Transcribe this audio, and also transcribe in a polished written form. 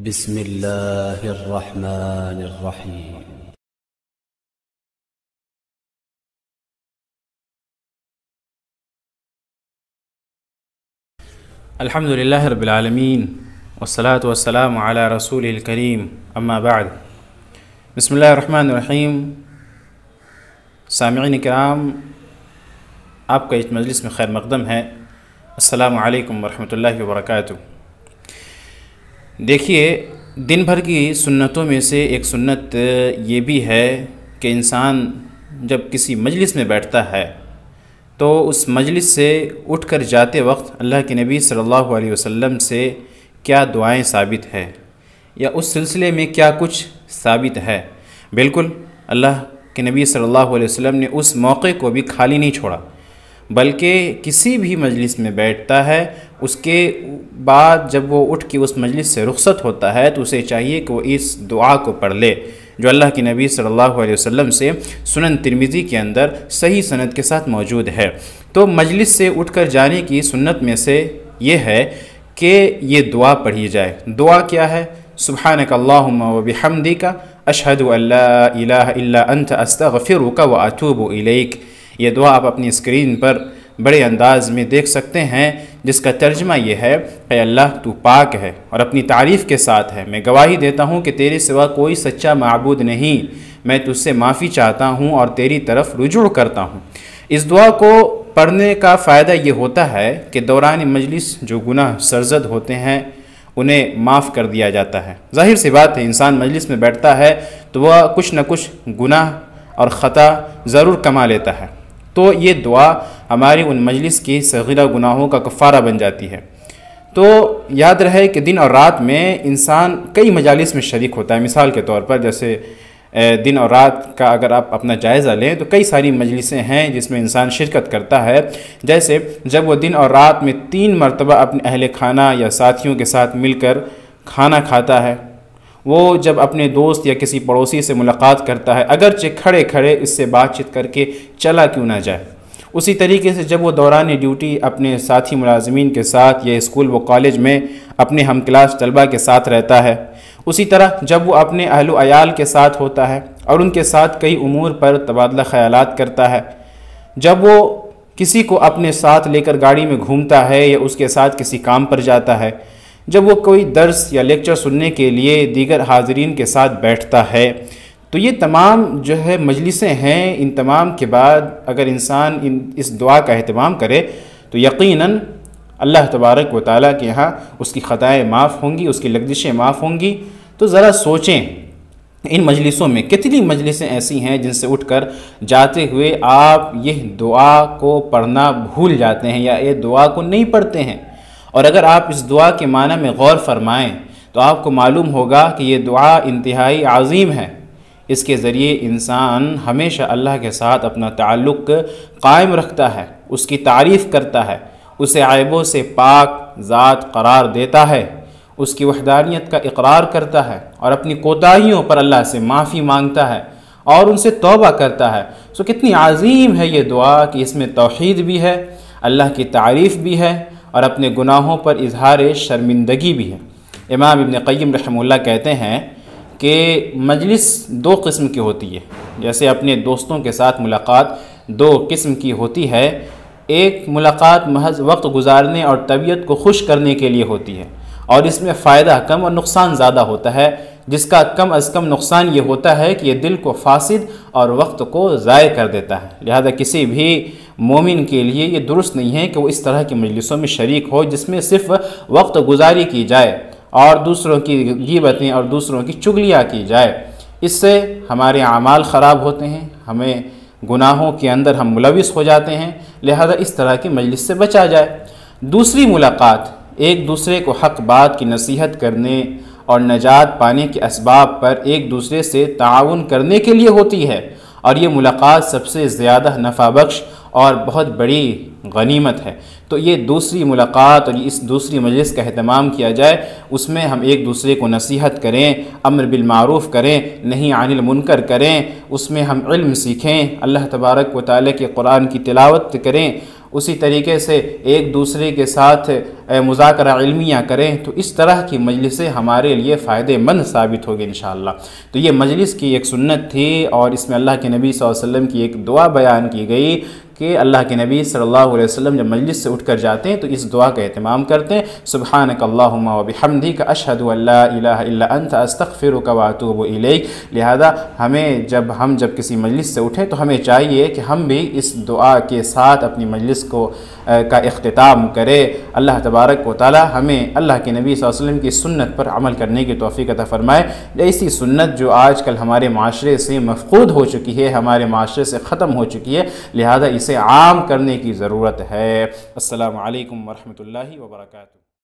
بسم الله الرحمن الرحيم. الحمد لله رب العالمين والصلاة والسلام على رسوله الكريم اما بعد. بسم اللہ الرحمن الرحیم. سامعین کرام، آپ کا اس مجلس میں خیر مقدم ہے. السلام علیکم ورحمۃ اللہ وبرکاتہ. دیکھیے، دن بھر کی سنتوں میں سے ایک سنت یہ بھی ہے کہ انسان جب کسی مجلس میں بیٹھتا ہے تو اس مجلس سے اٹھ کر جاتے وقت اللہ کے نبی صلی اللہ علیہ وسلم سے کیا دعائیں ثابت ہے یا اس سلسلے میں کیا کچھ ثابت ہے. بالکل اللہ کے نبی صلی اللہ علیہ وسلم نے اس موقع کو بھی خالی نہیں چھوڑا، بلکہ کسی بھی مجلس میں بیٹھتا ہے اس کے بعد جب وہ اٹھ کے اس مجلس سے رخصت ہوتا ہے تو اسے چاہیے کہ وہ اس دعا کو پڑھ لے جو اللہ کے نبی صلی اللہ علیہ وسلم سے سنن ترمذی کے اندر صحیح سند کے ساتھ موجود ہے. تو مجلس سے اٹھ کر جانے کی سنت میں سے یہ ہے کہ یہ دعا پڑھی جائے. دعا کیا ہے؟ سبحانک اللہم وبحمدک اشہد ان لا الہ الا انت استغفرک واتوب الیک. یہ دعا آپ اپنی اسکرین پر بڑے انداز میں دیکھ سکتے ہیں، جس کا ترجمہ یہ ہے: اے اللہ، تو پاک ہے اور اپنی تعریف کے ساتھ ہے. میں گواہی دیتا ہوں کہ تیرے سوا کوئی سچا معبود نہیں. میں تجھ سے معافی چاہتا ہوں اور تیری طرف رجوع کرتا ہوں. اس دعا کو پڑھنے کا فائدہ یہ ہوتا ہے کہ دوران مجلس جو گناہ سرزد ہوتے ہیں انہیں معاف کر دیا جاتا ہے. ظاہر سی بات ہے، انسان مجلس میں بیٹھتا ہے تو وہ کچھ نہ کچھ گناہ اور خطا ضرور کما لیتا ہے. تو یہ دعا ہماری ان مجلس کی صغیرہ گناہوں کا کفارہ بن جاتی ہے. تو یاد رہے کہ دن اور رات میں انسان کئی مجالس میں شریک ہوتا ہے. مثال کے طور پر جیسے دن اور رات کا اگر آپ اپنا جائزہ لیں تو کئی ساری مجلسیں ہیں جس میں انسان شرکت کرتا ہے. جیسے جب وہ دن اور رات میں 3 مرتبہ اپنے اہل خانہ یا ساتھیوں کے ساتھ مل کر کھانا کھاتا ہے، وہ جب اپنے دوست یا کسی پڑوسی سے ملاقات کرتا ہے، اگرچہ کھڑے کھڑے اس سے بات چیت کر کے چلا کیوں نہ جائے. اسی طریقے سے جب وہ دوران ڈیوٹی اپنے ساتھی ملازمین کے ساتھ یا اسکول و کالج میں اپنے ہم کلاس طلبہ کے ساتھ رہتا ہے، اسی طرح جب وہ اپنے اہل و عیال کے ساتھ ہوتا ہے اور ان کے ساتھ کئی امور پر تبادلہ خیالات کرتا ہے، جب وہ کسی کو اپنے ساتھ لے کر گاڑی میں گھومتا ہے یا اس کے ساتھ کسی کام پر جاتا ہے، جب وہ کوئی درس یا لیکچر سننے کے لیے دیگر حاضرین کے ساتھ بیٹھتا ہے، تو یہ تمام جو ہے مجلسیں ہیں. ان تمام کے بعد اگر انسان اس دعا کا اہتمام کرے تو یقیناً اللہ تبارک و تعالیٰ کے یہاں اس کی خطائیں معاف ہوں گی، اس کی لغزشیں معاف ہوں گی. تو ذرا سوچیں، ان مجلسوں میں کتنی مجلسیں ایسی ہیں جن سے اٹھ کر جاتے ہوئے آپ یہ دعا کو پڑھنا بھول جاتے ہیں یا یہ دعا کو نہیں پڑھتے ہیں. اور اگر آپ اس دعا کے معنی میں غور فرمائیں تو آپ کو معلوم ہوگا کہ یہ دعا انتہائی عظیم ہے. اس کے ذریعے انسان ہمیشہ اللہ کے ساتھ اپنا تعلق قائم رکھتا ہے، اس کی تعریف کرتا ہے، اسے عیبوں سے پاک ذات قرار دیتا ہے، اس کی وحدانیت کا اقرار کرتا ہے اور اپنی کوتاہیوں پر اللہ سے معافی مانگتا ہے اور ان سے توبہ کرتا ہے. سو کتنی عظیم ہے یہ دعا کہ اس میں توحید بھی ہے، اللہ کی تعریف بھی ہے اور اپنے گناہوں پر اظہار شرمندگی بھی ہے. امام ابن قیم رحمہ اللہ کہتے ہیں کہ مجلس 2 قسم کی ہوتی ہے. جیسے اپنے دوستوں کے ساتھ ملاقات 2 قسم کی ہوتی ہے. ایک ملاقات محض وقت گزارنے اور طبیعت کو خوش کرنے کے لیے ہوتی ہے، اور اس میں فائدہ کم اور نقصان زیادہ ہوتا ہے، جس کا کم از کم نقصان یہ ہوتا ہے کہ یہ دل کو فاسد اور وقت کو ضائع کر دیتا ہے. لہذا کسی بھی مومن کے لیے یہ درست نہیں ہے کہ وہ اس طرح کی مجلسوں میں شریک ہو جس میں صرف وقت گزاری کی جائے اور دوسروں کی غیبتیں اور دوسروں کی چغلیاں کی جائے. اس سے ہمارے اعمال خراب ہوتے ہیں، ہمیں گناہوں کے اندر ہم ملوث ہو جاتے ہیں. لہذا اس طرح کی مجلس سے بچا جائے. دوسری ملاقات ایک دوسرے کو حق بات کی نصیحت کرنے اور نجات پانے کے اسباب پر ایک دوسرے سے تعاون کرنے کے لیے ہوتی ہے، اور یہ ملاقات سب سے زیادہ نفع بخش اور بہت بڑی غنیمت ہے. تو یہ دوسری ملاقات اور اس دوسری مجلس کا اہتمام کیا جائے. اس میں ہم ایک دوسرے کو نصیحت کریں، امر بالمعروف کریں، نہی عن المنکر کریں. اس میں ہم علم سیکھیں، اللہ تبارک و تعالیٰ کے قرآن کی تلاوت کریں. اسی طریقے سے ایک دوسرے کے ساتھ مذاکرہ علمیہ کریں تو اس طرح کی مجلسیں ہمارے لیے فائدہ مند ثابت ہوگی انشاءاللہ۔ تو یہ مجلس کی ایک سنت تھی، اور اس میں اللہ کے نبی صلی اللہ علیہ وسلم کی ایک دعا بیان کی گئی کہ اللہ کے نبی صلی اللہ علیہ وسلم جب مجلس سے اٹھ کر جاتے ہیں تو اس دعا کا اہتمام کرتے ہیں، سبحانک اللہم و بحمدک اشہد ان لا الہ الا انت استغفرک و اتوب الیک۔ لہذا ہم جب کسی مجلس سے اٹھیں تو ہمیں چاہیے کہ ہم بھی اس دعا کے ساتھ اپنی مجلس کا اختتام کریں۔ اللہ تبارک و تعالی ہمیں اللہ کے نبی صلی اللہ علیہ وسلم کی سنت پر عمل کرنے کی توفیق عطا فرمائے۔ ایسی سنت جو آج کل ہمارے معاشرے سے مفقود ہو چکی ہے، ہمارے معاشرے سے ختم ہو چکی ہے، لہذا اسے عام کرنے کی ضرورت ہے۔ السلام علیکم ورحمۃ اللہ وبرکاتہ۔